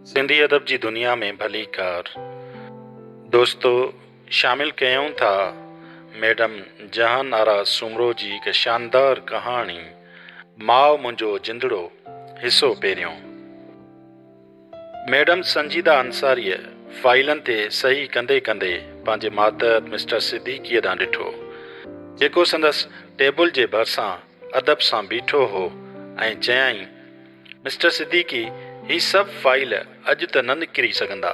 सिंधी अदब जी दुनिया में भली कार दोस्तों शामिल कयूं था मैडम जहान आरा सुमरो जी हिकु शानदार कहाणी माउ मुंहिंजो जिंदड़ो हिसो पहिरियों। मैडम संजीदा अंसारीअ फाइलनि ते सही कंदे कंदे पंहिंजे मातहत मिस्टर सिद्दीकीअ ॾांहुं ॾिठो, जेको संदसि टेबल जे भरिसां अदब सां बीठो हो ऐं चयाईं, मिस्टर सिद्दीकी, ही सभु फाइल अॼु त न निकिरी सघंदा।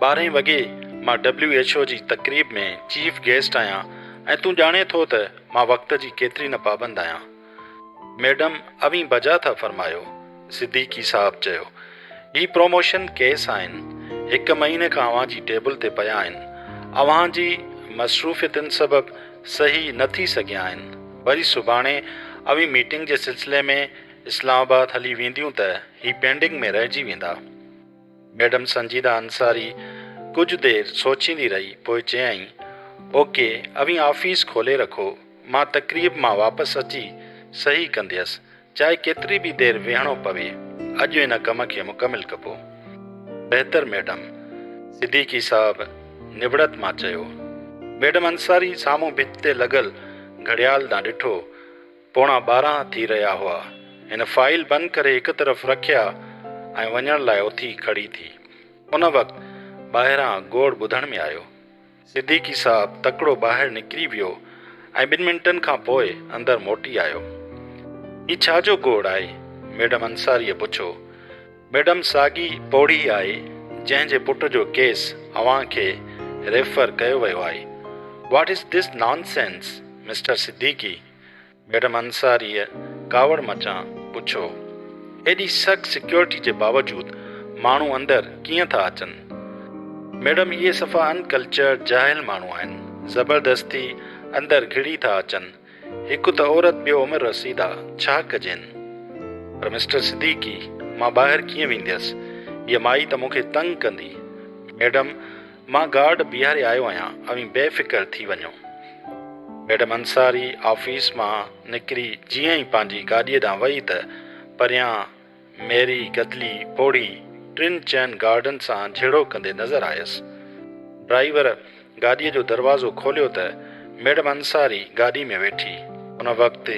12 वॻे मां WHO जी तक़रीब में चीफ गेस्ट आहियां ऐं तूं ॼाणे थो त मां वक़्त जी केतिरी न पाबंद आहियां। मैडम अवी बजा था फरमायो, सिद्दीकी साहब चयो, ही प्रमोशन केस आहिनि, 1 महीने खां अव्हां जी टेबल ते पिया आहिनि, अव्हां जी मसरूफ़ियतुनि सबबि सही न थी सघिया आहिनि। वरी सुभाणे अवी मीटिंग जे सिलसिले में इस्लामाबाद हली वेंदियूं त ही पेंडिंग में रहिजी वेंदा। मैडम संजीदा अंसारी कुछ देर सोचींदी रही, पोइ चयाईं, ओके, अवी ऑफिस खोले रखो, मां तक़रीब मां वापसि अची सही कंदसि, चाहे केतिरी बि देर वेहणो पवे, अॼु इन कम खे मुकमिल कबो। बहितर मैडम, सिद्दीकी साहब निबड़त मां चयो। मैडम अंसारी साम्हूं भित ते लॻल घड़ियाल ॾांहुं ॾिठो। 12:15 थी रहिया हुआ। हिन फाइल बंदि करे हिकु तरफ़ रखिया ऐं वञण लाइ उथी खड़ी थी। उन वक़्तु ॿाहिरां गोड़ ॿुधण में आयो। सिद्दीकी साहब तकिड़ो ॿाहिरि निकिरी वियो ऐं 2 मिंटनि खां पोइ अंदरि मोटी आयो। ही छा जो गोड़ आहे? मैडम अंसारीअ पुछो। मैडम साॻी पौड़ी आहे जंहिंजे पुट जो केस अव्हां खे रेफर कयो वियो आहे। What is this nonsense mister Siddiqui? Madam अंसारीअ कावड़ मचां पुछो। एॾी सख़्त सिक्योरिटी जे बावजूदि माण्हू अंदरि कीअं था अचनि? मैडम, इहे सफ़ा अनकल्चर्ड जाहिल माण्हू आहिनि, ज़बरदस्ती अंदरि घिड़ी था अचनि। हिकु त औरत, ॿियो उमिरि रसीदा, छा कजनि? पर मिस्टर सिद्दीकी, मां ॿाहिरि कीअं वेंदसि? हीअ माई त मूंखे तंग कंदी। मैडम, मां गार्ड बीहारे आयो आहियां, अवी बेफ़िक्र थी वञो। मैडम अंसारी ऑफिस मां निकिरी जीअं ई पंहिंजी गाॾीअ ॾांहुं वई त परियां मेरी गदली पौड़ी 3-4 गार्डनि सां झेड़ो कंदे नज़र आयसि। ड्राइवर गाॾीअ जो दरवाज़ो खोलियो त मैडम अंसारी गाॾी में वेठी। उन वक़्तु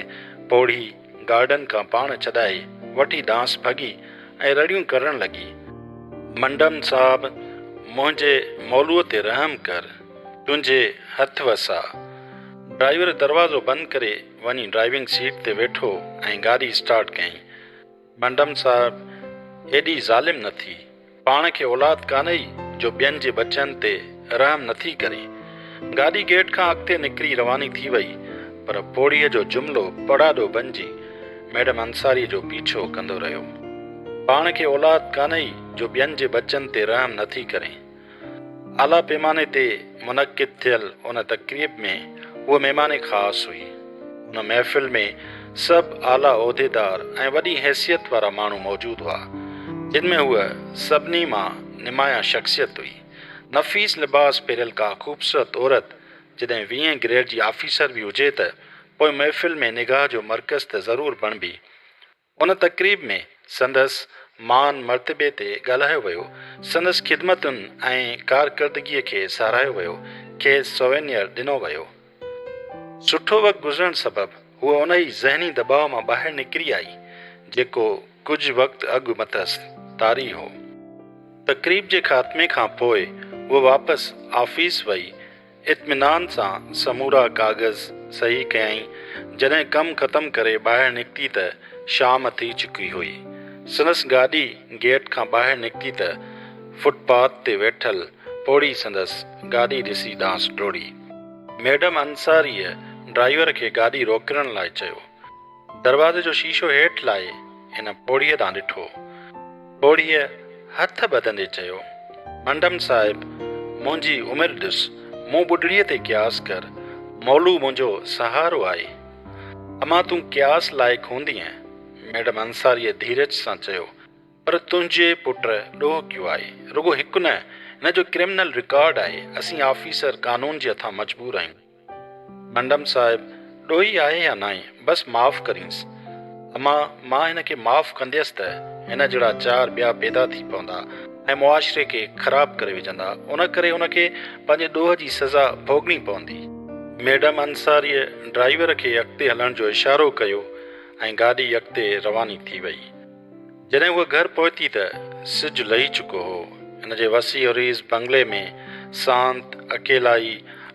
पौड़ी गार्डन खां पाण छॾाए वठी डांस भॻी ऐं रड़ियूं करण लॻी। मंडम साहब, मुंहिंजे मौलूअ ते रहम कर, तुंहिंजे हथ वसा। ड्राइवर दरवाज़ो बंदि करे वञी ड्राइविंग सीट ते वेठो ऐं गाॾी स्टार्ट कयईं। मंडम साहब, एॾी ज़ालिम न थी, पाण खे औलाद कान्हे जो ॿियनि जे बचनि ते रहम नथी करे। गाॾी गेट खां अॻिते निकिरी रवानी थी वई, पर पौड़ीअ जो जुमिलो पड़ाॾो बणिजी मैडम अंसारीअ जो पीछो कंदो रहियो। पाण खे औलाद कान्हे जो ॿियनि जे बचनि ते रहम नथी करे। आला पैमाने ते मुनक़िद थियल उन तक़रीब में उहा महिमान ख़ासि हुई। उन महफ़िल में सभु आला उहिदेदार ऐं वॾी हैसियत वारा माण्हू मौजूदु हुआ, जिन में उहा सभिनी मां निमाया शख़्सियत हुई। नफ़ीस लिबास पहिरियल का ख़ूबसूरत औरत जॾहिं 20 ग्रेड जी ऑफिसर बि हुजे त पोइ महफ़िल में निगाह जो मर्कज़ त ज़रूरु बणिबी। उन तक़रीब में संदसि मान मर्तबे ते ॻाल्हायो वियो, संदसि ख़िदमतुनि ऐं कारकर्दगीअ खे साराहियो वियो, खेसि सोवेनियर ॾिनो वियो। सुठो वक़्तु गुज़रण सबबि हूअ उन ई ज़हनी दबाव मां ॿाहिरि निकिरी आई जेको कुझु वक़्तु अॻु मथसि तारी हो। तक़रीब जे ख़ात्मे खां पोइ उहा वापसि ऑफिस वई, इत्मिनान सां समूरा काग़ज़ सही कयईं। जॾहिं कमु ख़तमु करे ॿाहिरि निकिती त शाम थी चुकी हुई। संदसि गाॾी गेट खां ॿाहिरि निकिती त फुटपाथ ते वेठल पौड़ी संदसि गाॾी ॾिसी डांस डोड़ी। मैडम अंसारीअ ड्राइवर खे गाॾी रोकण लाइ चयो। दरवाज़े जो शीशो हेठि लाहे हिन पौड़ीअ ॾांहुं ॾिठो। पौड़ीअ हथ ॿधंदे चयो, मंडम साहिब, मुंहिंजी उमिरि ॾिस, मूं ॿुढड़ीअ ते क़यास कर, मौलू मुंहिंजो सहारो आहे। अमां तूं क़यास लाइक़ु हूंदीअ, मैडम अंसारीअ धीरज सां चयो, पर तुंहिंजे पुट ॾोह कयो आहे। रुगो हिकु न, हिन जो क्रिमिनल रिकॉर्ड आहे। असीं ऑफिसर कानून जे हथां मजबूर आहियूं। मंडम साहिब, ॾोही आहे या न आहे, बसि माफ़ु करींसि। अमां, मां हिन खे माफ़ु कंदसि त हिन जहिड़ा 4 ॿिया पैदा थी पवंदा ऐं मुआशिरे खे ख़राबु करे विझंदा। उन करे उनखे पंहिंजे ॾोह जी सज़ा भोगणी पवंदी। मैडम अंसारीअ ड्राइवर खे अॻिते हलण जो इशारो कयो ऐं गाॾी अॻिते रवानी थी वई। जॾहिं उहा घर पहुती त सिजु लही चुको हो। हिन जे वसी और रीज़ बंगले में शांत अकेलाई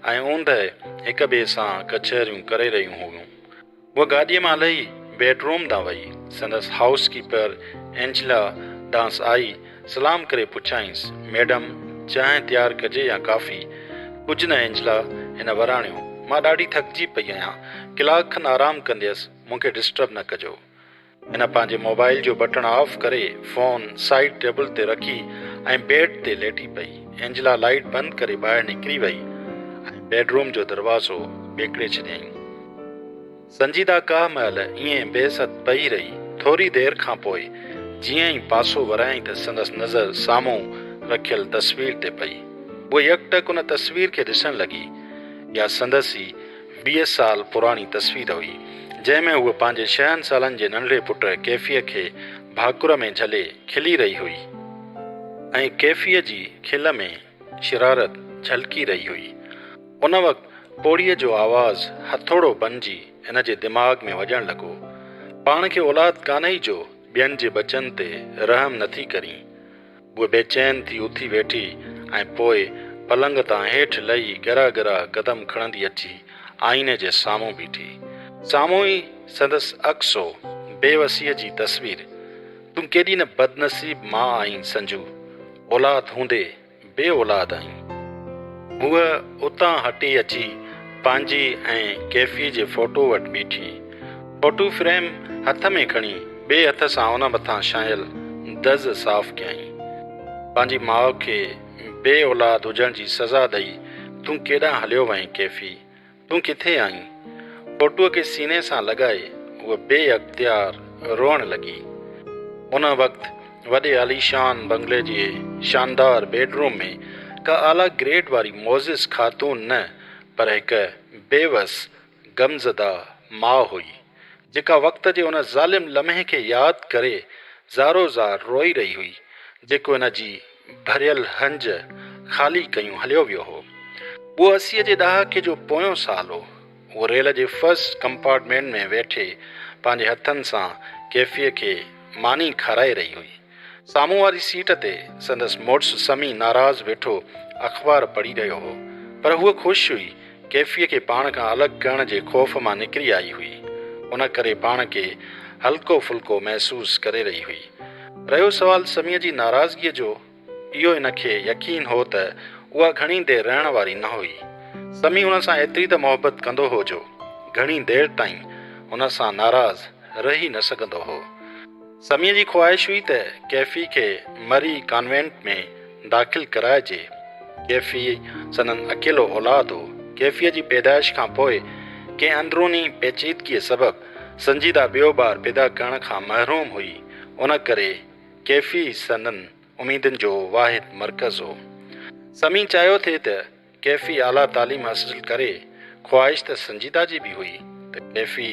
ऐं ऊंदहि हिक ॿिए सां कचहरियूं करे रहियूं हुयूं। उहा गाॾीअ मां लही बेडरूम ॾांहुं वई। संदसि house keeper Angela dance I. सलाम करे पुछाईंसि, मैडम चांहि तयारु कजे या काफ़ी? कुझु न एंजिला, हिन वराणियो, मां ॾाढी थकिजी पई आहियां, कलाक खनि आराम कंदी हुअसि, मूंखे डिस्टर्ब न कजो। हिन पंहिंजे मोबाइल जो बटण ऑफ करे फ़ोन साइड टेबल ते रखी ऐं बेड ते लेटी पई। एंजिला लाइट बंदि करे ॿाहिरि निकिरी वई ऐं बेडरूम जो दरवाज़ो ॿेकड़े छॾियईं। संजीदा का महिल ईअं बेसत पई रही। थोरी देरि खां पोइ जीअं ई पासो वरायईं त संदसि नज़र साम्हूं रखियल तस्वीर ते पई। उहा यकटक उन तस्वीर खे ॾिसण लॻी। या संदसि 20 साल पुराणी तस्वीर हुई, जंहिंमें उहा पंहिंजे 6 सालनि जे नंढड़े पुट कैफ़ीअ खे भाकुर में झले खिली रही हुई ऐं कैफ़ीअ जी खिल में शरारत झलकी रही हुई। उन वक़्तु पोड़ीअ जो आवाज़ हथोड़ो बणिजी हिन जे दिमाग़ में वॼण लॻो। पाण खे औलाद कान्हे जो ॿियनि जे बचनि ते रहम नथी करी। उहा बेचैन थी उथी वेठी ऐं पोइ पलंग तां हेठि लही गरा गरा कदम खणंदी अची आईने जे साम्हूं बीठी। साम्हूं ई संदसि अक्स हो, बेवसीअ जी तस्वीर। तूं केॾी न बदनसीब मां आहीं संजू, औलाद हूंदे बे औलाद आहीं। हूअ उतां हटी अची पंहिंजी ऐं कैफ़ी जे फोटो वटि बीठी। फोटो फ्रेम हथ में खणी ॿिए हथ सां उन मथां छांयल दज़ साफ़ कयईं। पंहिंजी माउ खे बे औलाद हुजण जी सज़ा ॾेई तूं केॾांहुं हलियो वहीं कैफ़ी, तूं किथे आहीं? फोटूअ खे सीने सां लॻाए उहा बे अख़्तियार रोअण लॻी। उन वक़्तु वॾे आलीशान बंगले जे शानदार बेडरूम में का आला ग्रेड वारी मोज़िस ख़ातून न, पर हिकु बेवस गमज़दा माउ हुई, जेका वक़्त जे उन ज़ालिम लम्हे खे यादि करे ज़ारो ज़ार रोई रही हुई, जेको हिन जी भरियल हंज ख़ाली कयूं हलियो वियो हो। उहो 80 जे ॾहाके जो पोयों साल हो। उहो रेल जे फर्स्ट कंपार्टमेंट में वेठे पंहिंजे हथनि सां कैफ़ीअ खे मानी खाराए रही हुई। साम्हूं वारी सीट ते संदसि मुड़ुसु समी नाराज़ वेठो अख़बार पढ़ी रहियो हो, पर हूअ ख़ुशि हुई। कैफ़ीअ खे पाण खां अलॻि करण जे ख़ौफ़ मां निकिरी आई हुई। उन करे पाण खे हल्को फुल्को महसूस करे रही हुई। रहियो सवाल समीअ जी नाराज़गीअ जो, इहो हिनखे यकीन हो त उहा घणी देरि रहण वारी न हुई। समी हुन सां एतिरी त मोहबत कंदो हो जो घणी देरि ताईं हुन सां नाराज़ रही न सघंदो हो। समीअ जी ख़्वाहिश हुई त कैफ़ी खे मरी कॉन्वेंट में दाख़िल कराइजे। कैफ़ी सनन अकेलो औलाद हो। कैफ़ीअ जी पैदाइश खां पोइ कंहिं अंदरूनी पेचीदगीअ सबबि संजीदा ॿियो ॿार पैदा करण खां महरूम हुई। उन करे कैफ़ी सनन उमीदुनि जो वाहिद मर्कज़ हो। समी चाहियो थे त कैफ़ी आला तालीम हासिल करे। ख़्वाहिश त संजीदा जी बि हुई त कैफ़ी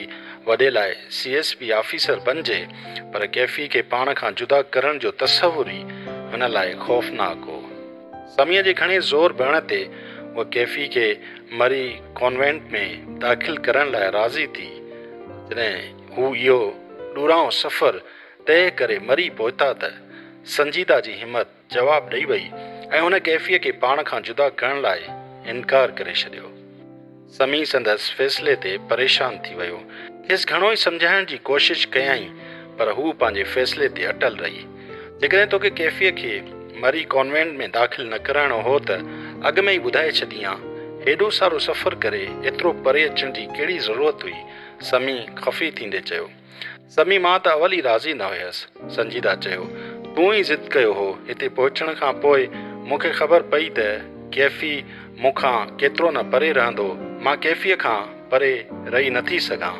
वॾे लाइ CSP ऑफिसर बणिजे, पर कैफ़ी खे पाण खां जुदा करण जो तसवुर ई हुन लाइ ख़ौफ़नाक हो। समीअ जे घणे ज़ोर बहण ते उहा कैफ़ी खे मरी कॉन्वेंट में दाख़िल करण लाइ राज़ी थी। जॾहिं हू इहो ॾूरांओ सफ़र तय करे मरी पहुता त संजीदा जी हिमत जवाबु ॾेई वई ऐं हुन कैफ़ीअ खे पाण खां जुदा करण लाइ इनकार करे छॾियो। समी संदसि फ़ैसिले ते परेशान थी वियो। खेसि घणो ई सम्झाइण जी कोशिशि कयईं, पर हू पंहिंजे फ़ैसिले ते अटल रही। जेकॾहिं तोखे कैफ़ीअ खे मरी कॉन्वेंट में दाख़िल न कराइणो हो त अॻु में ई ॿुधाए छॾी हां। हेॾो सारो सफ़र करे एतिरो परे अचण जी कहिड़ी ज़रूरत हुई? समी ख़फ़ी थींदे चयो। समी मां त अवल ई राज़ी न हुयसि। संजीदा चयो, तूं ई ज़िद कयो हो। हिते पहुचण खां पोइ मूंखे ख़बर पई त कैफ़ी मूंखां केतिरो न परे रहंदो। मां कैफ़ीअ खां परे रही नथी सघां।